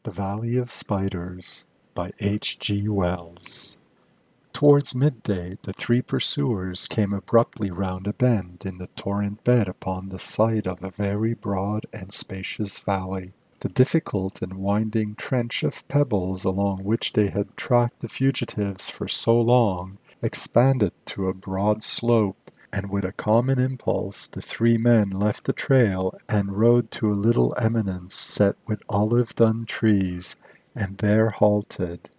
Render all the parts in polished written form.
The Valley of Spiders by H. G. Wells. Towards midday the three pursuers came abruptly round a bend in the torrent bed upon the site of a very broad and spacious valley. The difficult and winding trench of pebbles along which they had tracked the fugitives for so long expanded to a broad slope, and with a common impulse the three men left the trail and rode to a little eminence set with olive-done trees, and there halted,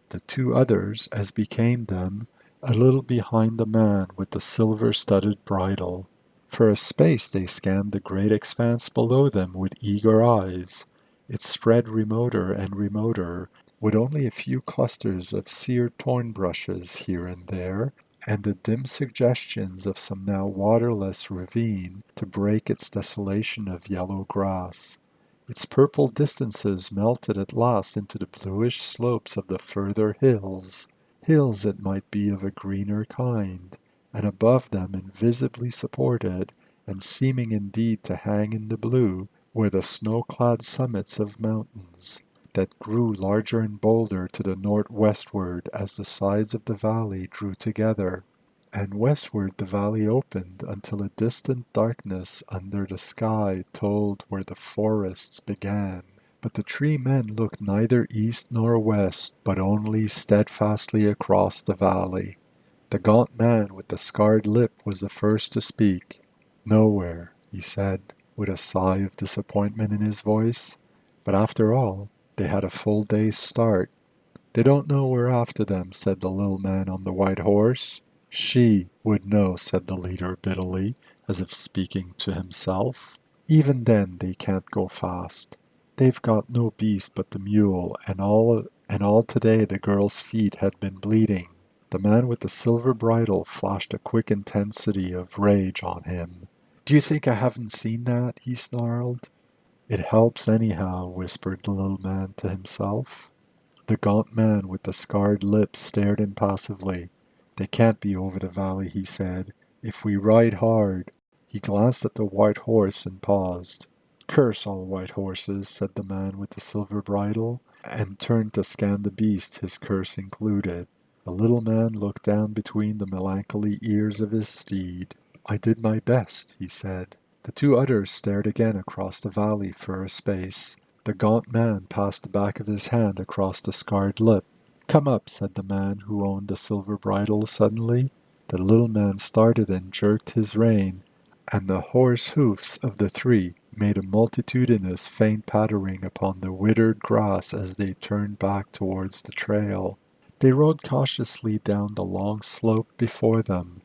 the two others, as became them, a little behind the man with the silver-studded bridle. For a space they scanned the great expanse below them with eager eyes. It spread remoter and remoter, with only a few clusters of sere thorn bushes here and there, and the dim suggestions of some now waterless ravine to break its desolation of yellow grass. Its purple distances melted at last into the bluish slopes of the further hills, hills it might be of a greener kind, and above them, invisibly supported, and seeming indeed to hang in the blue, were the snow-clad summits of mountains, that grew larger and bolder to the northwestward as the sides of the valley drew together. And westward the valley opened until a distant darkness under the sky told where the forests began. But the three men looked neither east nor west, but only steadfastly across the valley. The gaunt man with the scarred lip was the first to speak. "Nowhere," he said, with a sigh of disappointment in his voice. "But after all, they had a full day's start." "They don't know we're after them," said the little man on the white horse. "She would know," said the leader bitterly, as if speaking to himself. "Even then they can't go fast. They've got no beast but the mule, and all today the girl's feet had been bleeding." The man with the silver bridle flashed a quick intensity of rage on him. "Do you think I haven't seen that?" he snarled. "It helps anyhow," whispered the little man to himself. The gaunt man with the scarred lips stared impassively. "They can't be over the valley," he said. "If we ride hard—" He glanced at the white horse and paused. "Curse all white horses," said the man with the silver bridle, and turned to scan the beast his curse included. The little man looked down between the melancholy ears of his steed. "I did my best," he said. The two others stared again across the valley for a space. The gaunt man passed the back of his hand across the scarred lip. "Come up," said the man who owned the silver bridle suddenly. The little man started and jerked his rein, and the horse hoofs of the three made a multitudinous faint pattering upon the withered grass as they turned back towards the trail. They rode cautiously down the long slope before them,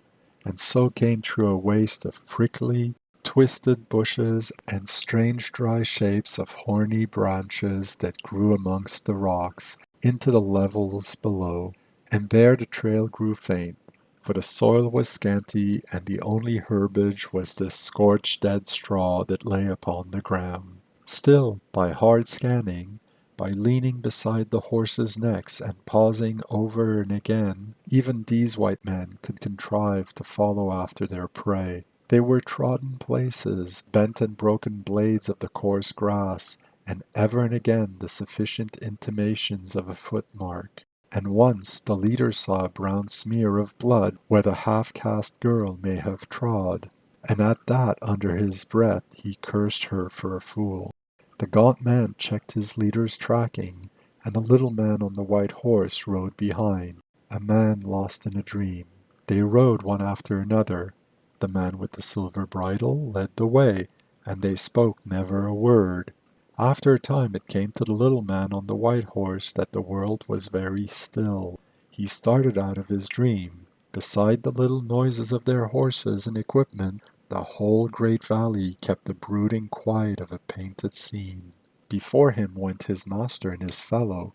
and so came through a waste of prickly, twisted bushes and strange dry shapes of horny branches that grew amongst the rocks into the levels below, and there the trail grew faint, for the soil was scanty and the only herbage was the scorched dead straw that lay upon the ground. Still, by hard scanning, by leaning beside the horses' necks and pausing over and again, even these white men could contrive to follow after their prey. They were trodden places, bent and broken blades of the coarse grass, and ever and again the sufficient intimations of a footmark. And once the leader saw a brown smear of blood where the half-caste girl may have trod, and at that under his breath he cursed her for a fool. The gaunt man checked his leader's tracking, and the little man on the white horse rode behind, a man lost in a dream. They rode one after another. The man with the silver bridle led the way, and they spoke never a word. After a time it came to the little man on the white horse that the world was very still. He started out of his dream. Beside the little noises of their horses and equipment, the whole great valley kept the brooding quiet of a painted scene. Before him went his master and his fellow,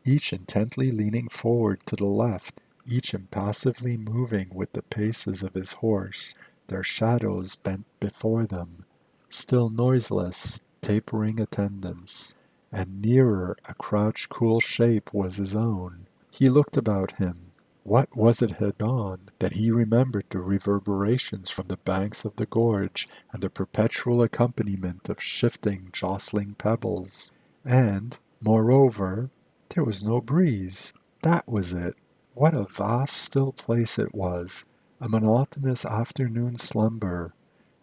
each intently leaning forward to the left, each impassively moving with the paces of his horse, their shadows bent before them, still noiseless, tapering attendants. And nearer a crouched cool shape was his own. He looked about him. What was it had gone, that he remembered the reverberations from the banks of the gorge, and the perpetual accompaniment of shifting, jostling pebbles? And, Moreover, there was no breeze. That was it. What a vast still place it was, a monotonous afternoon slumber,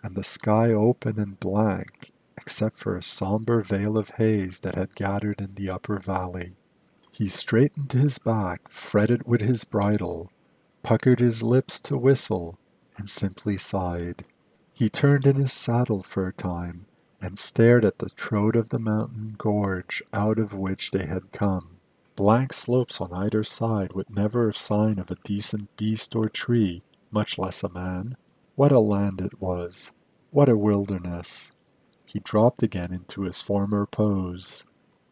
and the sky open and blank, except for a somber veil of haze that had gathered in the upper valley. He straightened his back, fretted with his bridle, puckered his lips to whistle, and simply sighed. He turned in his saddle for a time, and stared at the throat of the mountain gorge out of which they had come. Blank slopes on either side with never a sign of a decent beast or tree, much less a man. What a land it was! What a wilderness! He dropped again into his former pose.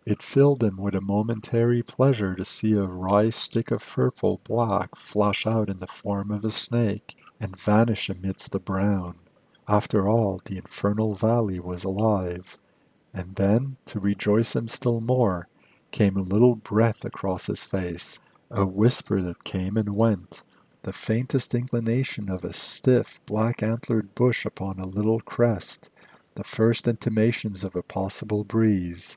It filled him with a momentary pleasure to see a wry stick of purple black flash out in the form of a snake, and vanish amidst the brown. After all, the infernal valley was alive. And then, to rejoice him still more, came a little breath across his face, a whisper that came and went, the faintest inclination of a stiff, black-antlered bush upon a little crest, the first intimations of a possible breeze.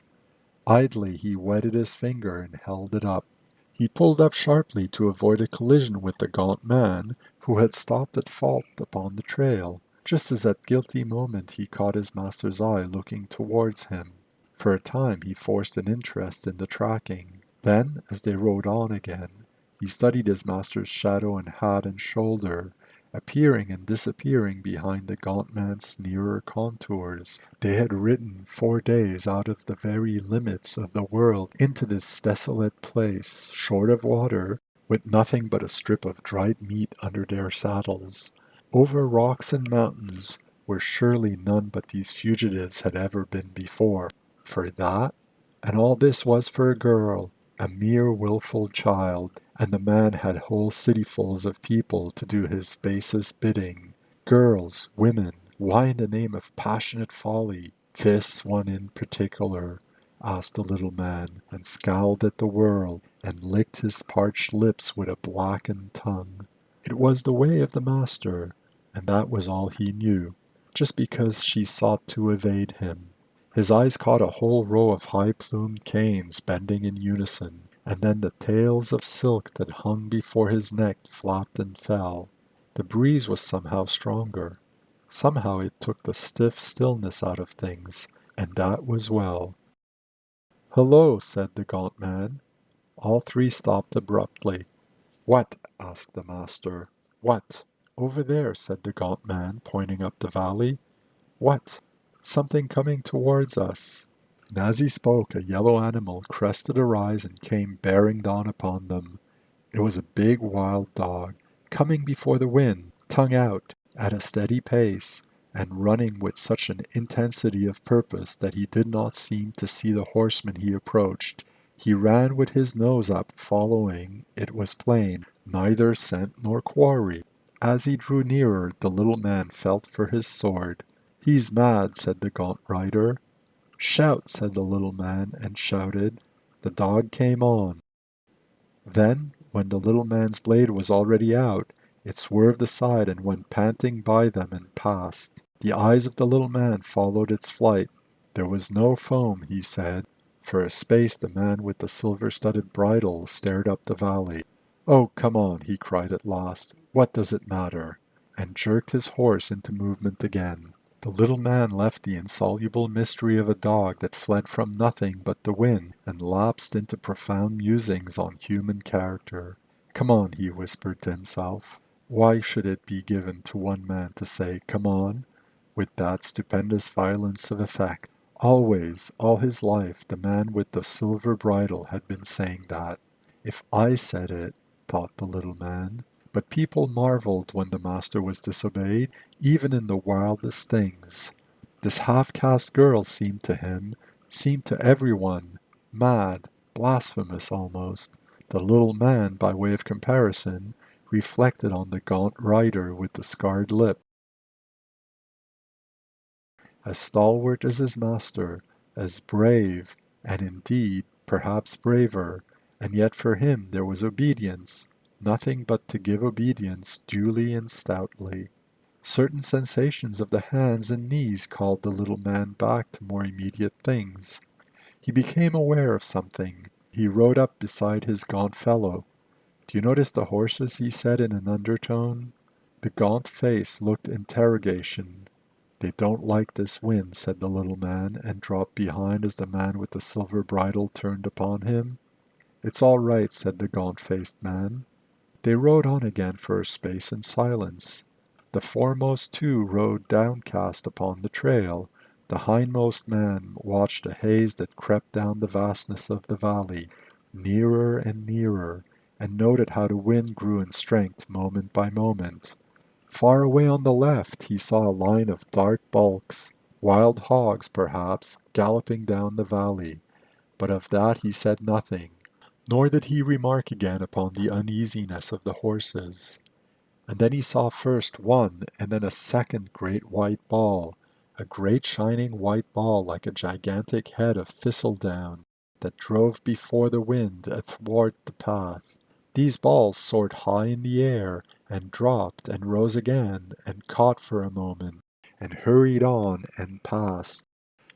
Idly he wetted his finger and held it up. He pulled up sharply to avoid a collision with the gaunt man, who had stopped at fault upon the trail, just as at guilty moment he caught his master's eye looking towards him. For a time he forced an interest in the tracking. Then, as they rode on again, he studied his master's shadow and hat and shoulder, appearing and disappearing behind the gaunt man's nearer contours. They had ridden 4 days out of the very limits of the world into this desolate place, short of water, with nothing but a strip of dried meat under their saddles. Over rocks and mountains, where surely none but these fugitives had ever been before. For that? And all this was for a girl, a mere wilful child, and the man had whole cityfuls of people to do his basest bidding. Girls, women, why in the name of passionate folly, this one in particular? Asked the little man, and scowled at the world, and licked his parched lips with a blackened tongue. It was the way of the master, and that was all he knew, just because she sought to evade him. His eyes caught a whole row of high-plumed canes bending in unison, and then the tails of silk that hung before his neck flapped and fell. The breeze was somehow stronger. Somehow it took the stiff stillness out of things, and that was well. "Hello," said the gaunt man. All three stopped abruptly. "What?" asked the master. "What?" "Over there," said the gaunt man, pointing up the valley. "What?" "Something coming towards us." And as he spoke, a yellow animal crested a rise and came bearing down upon them. It was a big wild dog, coming before the wind, tongue out, at a steady pace, and running with such an intensity of purpose that he did not seem to see the horseman he approached. He ran with his nose up, following, it was plain, neither scent nor quarry. As he drew nearer, the little man felt for his sword. "He's mad," said the gaunt rider. "Shout," said the little man, and shouted. The dog came on. Then, when the little man's blade was already out, it swerved aside and went panting by them and past. The eyes of the little man followed its flight. There was no foam, he said. For a space the man with the silver-studded bridle stared up the valley. "Oh, come on," he cried at last. "What does it matter?" And jerked his horse into movement again. The little man left the insoluble mystery of a dog that fled from nothing but the wind, and lapsed into profound musings on human character. "Come on," he whispered to himself. Why should it be given to one man to say, "Come on," with that stupendous violence of effect? Always, all his life, the man with the silver bridle had been saying that. "If I said it," thought the little man. But people marveled when the master was disobeyed, even in the wildest things. This half-caste girl seemed to him, seemed to everyone, mad, blasphemous almost. The little man, by way of comparison, reflected on the gaunt rider with the scarred lip. As stalwart as his master, as brave, and indeed, perhaps braver, and yet for him there was obedience, nothing but to give obedience duly and stoutly. Certain sensations of the hands and knees called the little man back to more immediate things. He became aware of something. He rode up beside his gaunt fellow. "Do you notice the horses?" he said in an undertone. The gaunt face looked interrogation. "They don't like this wind," said the little man, and dropped behind as the man with the silver bridle turned upon him. "It's all right," said the gaunt-faced man. They rode on again for a space in silence. The foremost two rode downcast upon the trail. The hindmost man watched a haze that crept down the vastness of the valley, nearer and nearer, and noted how the wind grew in strength moment by moment. Far away on the left he saw a line of dark bulks, wild hogs perhaps, galloping down the valley, but of that he said nothing, nor did he remark again upon the uneasiness of the horses. And then he saw first one and then a second great white ball, a great shining white ball like a gigantic head of thistledown that drove before the wind athwart the path. These balls soared high in the air, and dropped and rose again, and caught for a moment, and hurried on and passed.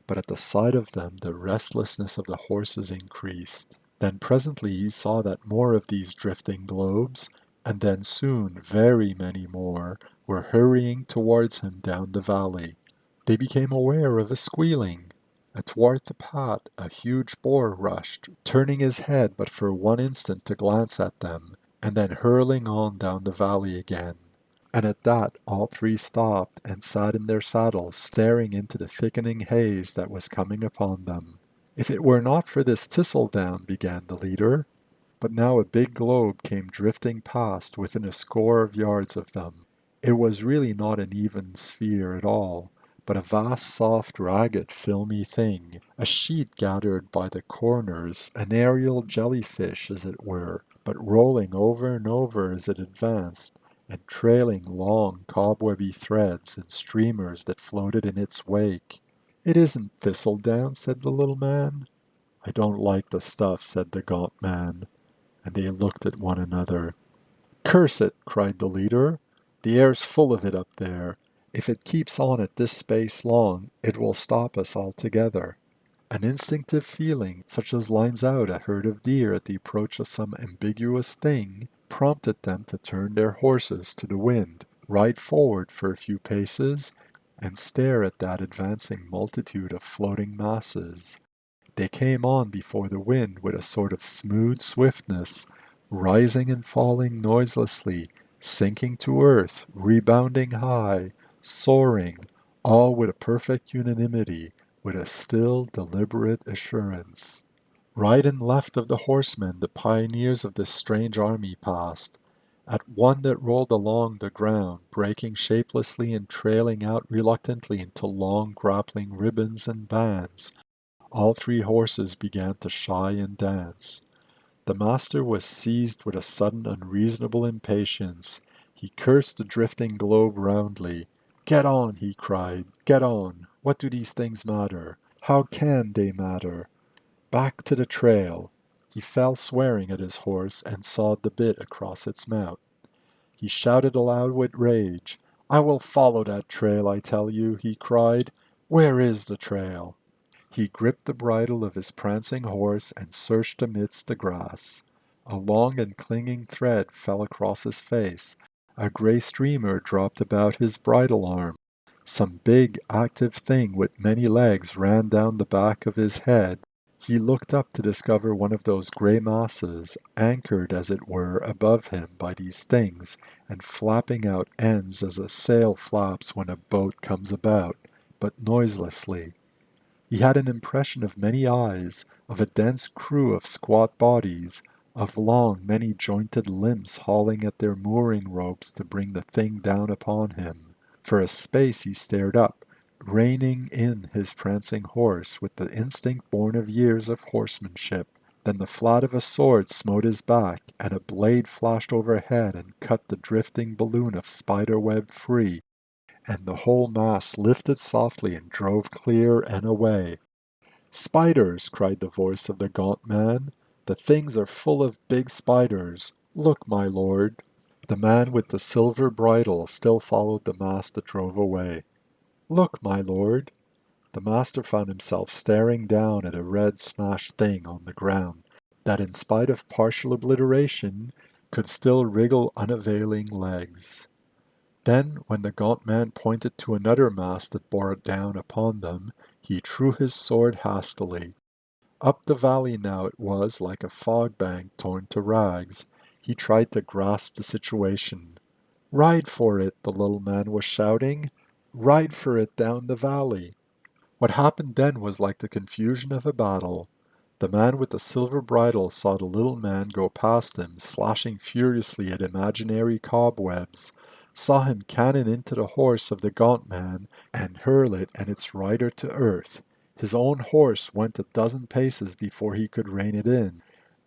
But at the sight of them the restlessness of the horses increased. Then presently he saw that more of these drifting globes, and then soon very many more, were hurrying towards him down the valley. They became aware of a squealing. Athwart the path a huge boar rushed, turning his head but for one instant to glance at them, and then hurling on down the valley again. And at that all three stopped and sat in their saddles, staring into the thickening haze that was coming upon them. "If it were not for this thistledown," began the leader. But now a big globe came drifting past within a score of yards of them. It was really not an even sphere at all, but a vast soft ragged filmy thing, a sheet gathered by the corners, an aerial jellyfish as it were, but rolling over and over as it advanced, and trailing long cobwebby threads and streamers that floated in its wake. "It isn't thistledown," said the little man. "I don't like the stuff," said the gaunt man, and they looked at one another. "Curse it!" cried the leader. "The air's full of it up there. If it keeps on at this pace long, it will stop us altogether." An instinctive feeling, such as lines out a herd of deer at the approach of some ambiguous thing, prompted them to turn their horses to the wind, ride forward for a few paces, and stare at that advancing multitude of floating masses. They came on before the wind with a sort of smooth swiftness, rising and falling noiselessly, sinking to earth, rebounding high, soaring, all with a perfect unanimity, with a still, deliberate assurance. Right and left of the horsemen the pioneers of this strange army passed. At one that rolled along the ground, breaking shapelessly and trailing out reluctantly into long grappling ribbons and bands, all three horses began to shy and dance. The master was seized with a sudden unreasonable impatience. He cursed the drifting globe roundly. "Get on!" he cried. "Get on! What do these things matter? How can they matter? Back to the trail!" He fell swearing at his horse and sawed the bit across its mouth. He shouted aloud with rage. "I will follow that trail, I tell you," he cried. "Where is the trail?" He gripped the bridle of his prancing horse and searched amidst the grass. A long and clinging thread fell across his face. A gray streamer dropped about his bridle arm. Some big, active thing with many legs ran down the back of his head. He looked up to discover one of those gray masses, anchored as it were above him by these things, and flapping out ends as a sail flaps when a boat comes about, but noiselessly. He had an impression of many eyes, of a dense crew of squat bodies, of long, many-jointed limbs hauling at their mooring ropes to bring the thing down upon him. For a space he stared up, reining in his prancing horse with the instinct born of years of horsemanship. Then the flat of a sword smote his back, and a blade flashed overhead and cut the drifting balloon of spider-web free, and the whole mass lifted softly and drove clear and away. "Spiders!" cried the voice of the gaunt man. "The things are full of big spiders. Look, my lord." The man with the silver bridle still followed the mass that drove away. "Look, my lord." The master found himself staring down at a red smashed thing on the ground that, in spite of partial obliteration, could still wriggle unavailing legs. Then, when the gaunt man pointed to another mass that bore down upon them, he drew his sword hastily. Up the valley now it was like a fog bank torn to rags. He tried to grasp the situation. "Ride for it," the little man was shouting. "Ride for it down the valley." What happened then was like the confusion of a battle. The man with the silver bridle saw the little man go past him, slashing furiously at imaginary cobwebs, saw him cannon into the horse of the gaunt man and hurl it and its rider to earth. His own horse went a dozen paces before he could rein it in.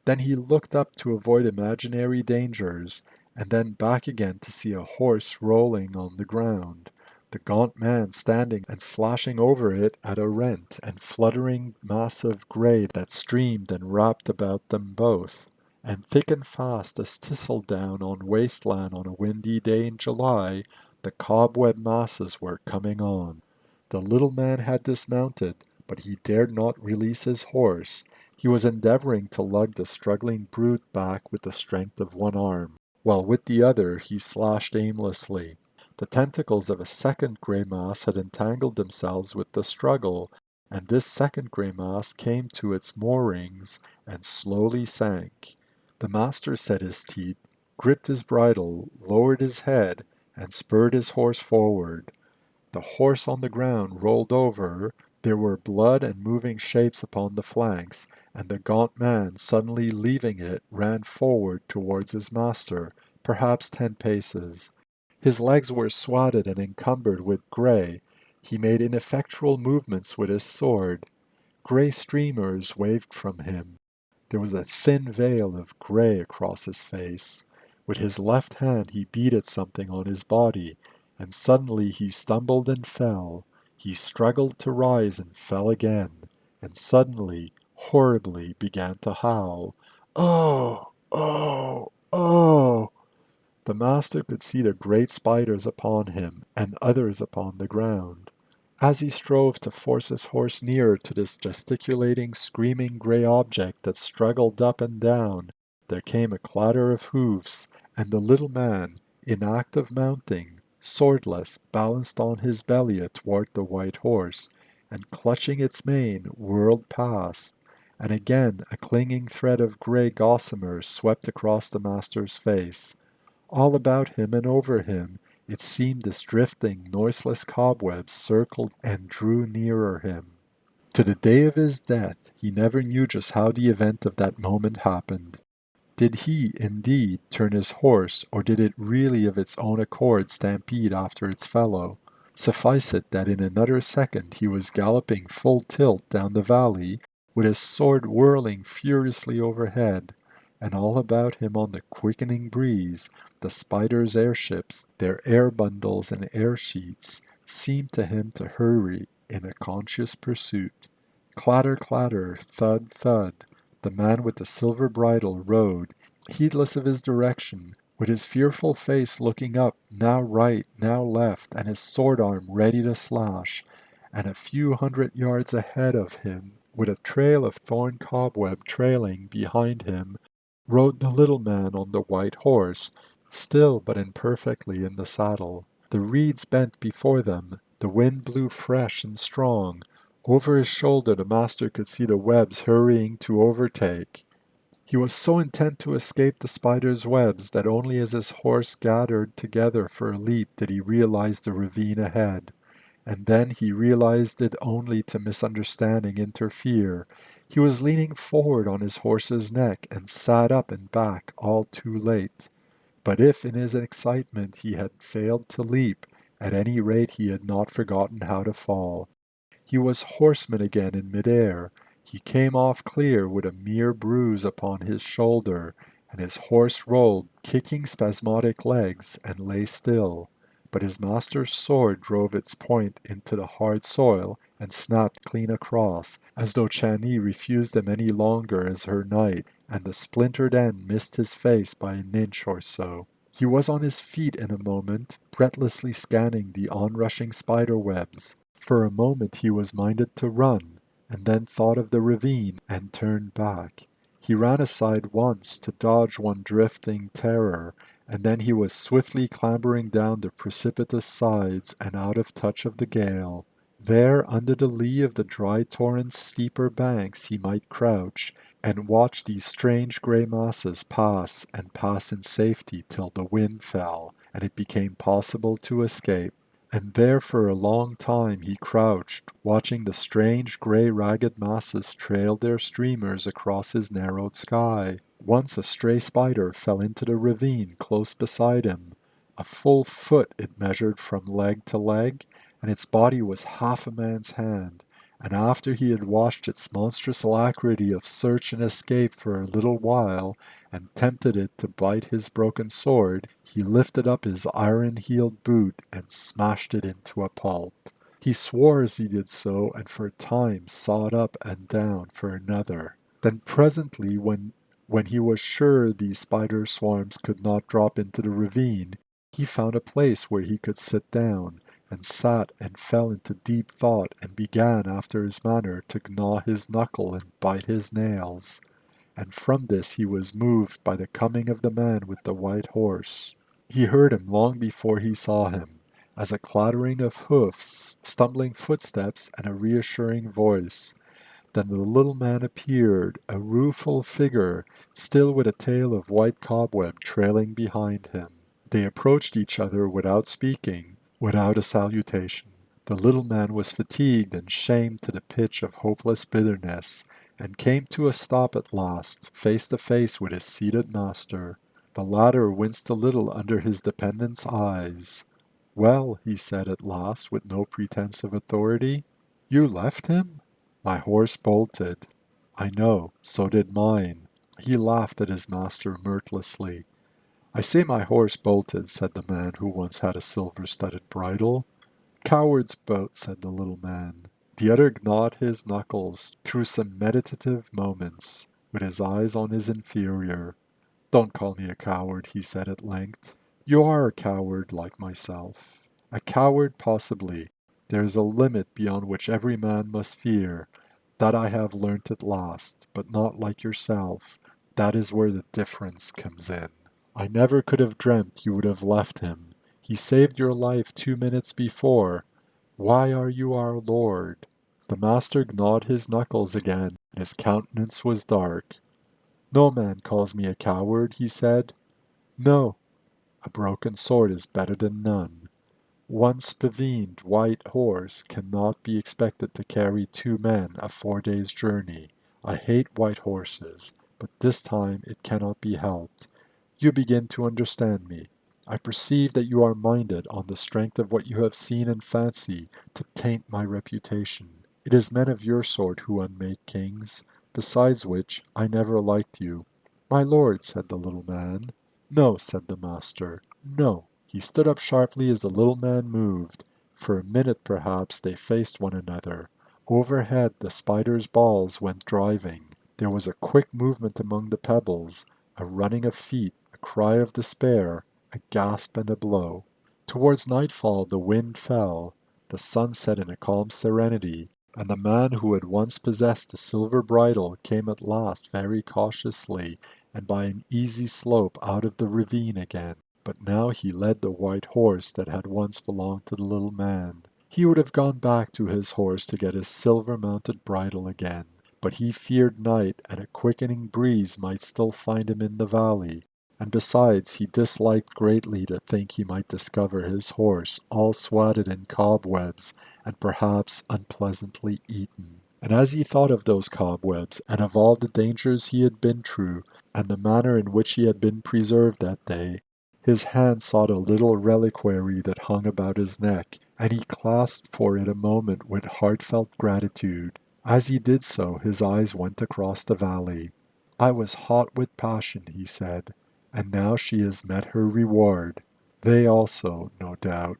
Then he looked up to avoid imaginary dangers, and then back again to see a horse rolling on the ground, the gaunt man standing and slashing over it at a rent, and fluttering mass of grey that streamed and wrapped about them both. And thick and fast as thistledown on wasteland on a windy day in July, the cobweb masses were coming on. The little man had dismounted, but he dared not release his horse. He was endeavoring to lug the struggling brute back with the strength of one arm, while with the other he slashed aimlessly. The tentacles of a second grey mass had entangled themselves with the struggle, and this second grey mass came to its moorings and slowly sank. The master set his teeth, gripped his bridle, lowered his head, and spurred his horse forward. The horse on the ground rolled over, there were blood and moving shapes upon the flanks, and the gaunt man, suddenly leaving it, ran forward towards his master, perhaps 10 paces. His legs were swathed and encumbered with grey. He made ineffectual movements with his sword. Grey streamers waved from him. There was a thin veil of grey across his face. With his left hand he beat at something on his body, and suddenly he stumbled and fell. He struggled to rise and fell again, and suddenly, horribly, began to howl. "Oh! Oh! Oh!" The master could see the great spiders upon him, and others upon the ground. As he strove to force his horse nearer to this gesticulating, screaming grey object that struggled up and down, there came a clatter of hoofs, and the little man, in act of mounting, swordless, balanced on his belly athwart the white horse, and clutching its mane, whirled past. And again a clinging thread of grey gossamer swept across the master's face. All about him and over him, it seemed this drifting, noiseless cobweb circled and drew nearer him. To the day of his death, he never knew just how the event of that moment happened. Did he, indeed, turn his horse, or did it really of its own accord stampede after its fellow? Suffice it that in another second he was galloping full tilt down the valley, with his sword whirling furiously overhead, and all about him on the quickening breeze, the spiders' airships, their air bundles and air sheets, seemed to him to hurry in a conscious pursuit. Clatter, clatter, thud, thud. The man with the silver bridle rode, heedless of his direction, with his fearful face looking up, now right, now left, and his sword arm ready to slash. And a few 100 yards ahead of him, with a trail of thorn cobweb trailing behind him, rode the little man on the white horse, still but imperfectly in the saddle. The reeds bent before them, the wind blew fresh and strong. Over his shoulder the master could see the webs hurrying to overtake. He was so intent to escape the spider's webs that only as his horse gathered together for a leap did he realize the ravine ahead. And then he realized it only to misunderstanding interfere. He was leaning forward on his horse's neck and sat up and back all too late. But if in his excitement he had failed to leap, at any rate he had not forgotten how to fall. He was horseman again in mid-air. He came off clear with a mere bruise upon his shoulder, and his horse rolled, kicking spasmodic legs, and lay still. But his master's sword drove its point into the hard soil, and snapped clean across, as though Chani refused him any longer as her knight, and the splintered end missed his face by an inch or so. He was on his feet in a moment, breathlessly scanning the onrushing spider webs. For a moment he was minded to run, and then thought of the ravine and turned back. He ran aside once to dodge one drifting terror, and then he was swiftly clambering down the precipitous sides and out of touch of the gale. There, under the lee of the dry torrent's steeper banks, he might crouch, and watch these strange grey masses pass and pass in safety till the wind fell, and it became possible to escape. And there for a long time he crouched, watching the strange grey ragged masses trail their streamers across his narrowed sky. Once a stray spider fell into the ravine close beside him. A full foot it measured from leg to leg, and its body was half a man's hand. And after he had watched its monstrous alacrity of search and escape for a little while, and tempted it to bite his broken sword, he lifted up his iron-heeled boot and smashed it into a pulp. He swore as he did so, and for a time sawed up and down for another. Then presently, when he was sure these spider swarms could not drop into the ravine, he found a place where he could sit down, and sat and fell into deep thought, and began after his manner to gnaw his knuckle and bite his nails. And from this he was moved by the coming of the man with the white horse. He heard him long before he saw him, as a clattering of hoofs, stumbling footsteps, and a reassuring voice. Then the little man appeared, a rueful figure, still with a tail of white cobweb trailing behind him. They approached each other without speaking, without a salutation. The little man was fatigued and shamed to the pitch of hopeless bitterness, and came to a stop at last, face to face with his seated master. The latter winced a little under his dependent's eyes. "Well," he said at last, with no pretense of authority, "you left him?" "My horse bolted." "I know, so did mine." He laughed at his master mirthlessly. "I say my horse bolted," said the man who once had a silver-studded bridle. "Coward's boat," said the little man. The other gnawed his knuckles through some meditative moments, with his eyes on his inferior. "Don't call me a coward," he said at length. "You are a coward, like myself. A coward, possibly. There is a limit beyond which every man must fear. That I have learnt at last, but not like yourself. That is where the difference comes in. I never could have dreamt you would have left him. He saved your life 2 minutes before. Why are you our lord?" The master gnawed his knuckles again, and his countenance was dark. "No man calls me a coward," he said. "No, a broken sword is better than none. One spavined white horse cannot be expected to carry 2 men a 4 days' journey. I hate white horses, but this time it cannot be helped. You begin to understand me. I perceive that you are minded, on the strength of what you have seen and fancy, to taint my reputation. It is men of your sort who unmake kings. Besides which, I never liked you." "My lord," said the little man. "No," said the master. "No." He stood up sharply as the little man moved. For a minute, perhaps, they faced one another. Overhead, the spider's balls went driving. There was a quick movement among the pebbles, a running of feet, a cry of despair, a gasp and a blow. Towards nightfall the wind fell. The sun set in a calm serenity, and the man who had once possessed the silver bridle came at last very cautiously and by an easy slope out of the ravine again. But now he led the white horse that had once belonged to the little man. He would have gone back to his horse to get his silver-mounted bridle again, but he feared night, and a quickening breeze might still find him in the valley. And besides, he disliked greatly to think he might discover his horse all swathed in cobwebs, and perhaps unpleasantly eaten. And as he thought of those cobwebs, and of all the dangers he had been through, and the manner in which he had been preserved that day, his hand sought a little reliquary that hung about his neck, and he clasped for it a moment with heartfelt gratitude. As he did so, his eyes went across the valley. "I was hot with passion," he said, "and now she has met her reward. They also, no doubt."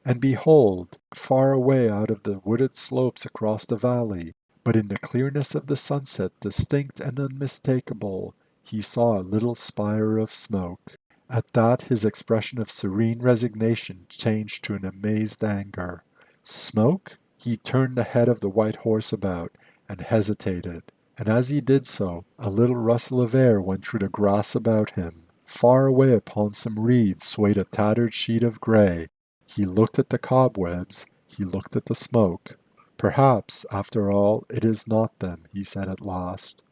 And behold, far away out of the wooded slopes across the valley, but in the clearness of the sunset distinct and unmistakable, he saw a little spire of smoke. At that his expression of serene resignation changed to an amazed anger. "Smoke?" He turned the head of the white horse about, and hesitated, and as he did so, a little rustle of air went through the grass about him. Far away upon some reeds swayed a tattered sheet of grey. He looked at the cobwebs, he looked at the smoke. Perhaps, after all, it is not them, he said at last.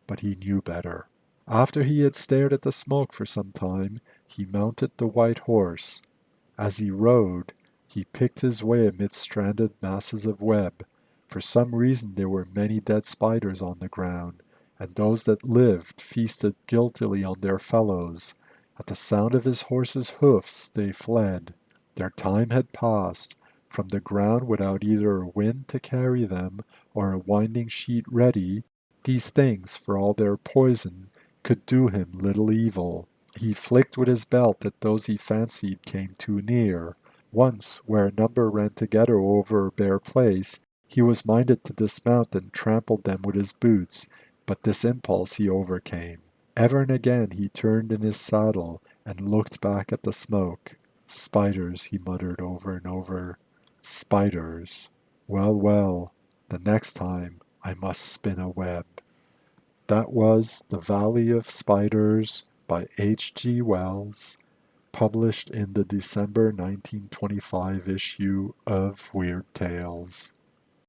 But he knew better. After he had stared at the smoke for some time, he mounted the white horse. As he rode, he picked his way amidst stranded masses of web. For some reason there were many dead spiders on the ground, and those that lived feasted guiltily on their fellows. At the sound of his horse's hoofs they fled. Their time had passed. From the ground without either a wind to carry them, or a winding sheet ready, these things, for all their poison, could do him little evil. He flicked with his belt at those he fancied came too near. Once, where a number ran together over a bare place, he was minded to dismount and trample them with his boots, but this impulse he overcame. Ever and again he turned in his saddle and looked back at the smoke. Spiders, he muttered over and over. Spiders. Well, well, the next time I must spin a web. That was The Valley of Spiders by H. G. Wells, published in the December 1925 issue of Weird Tales.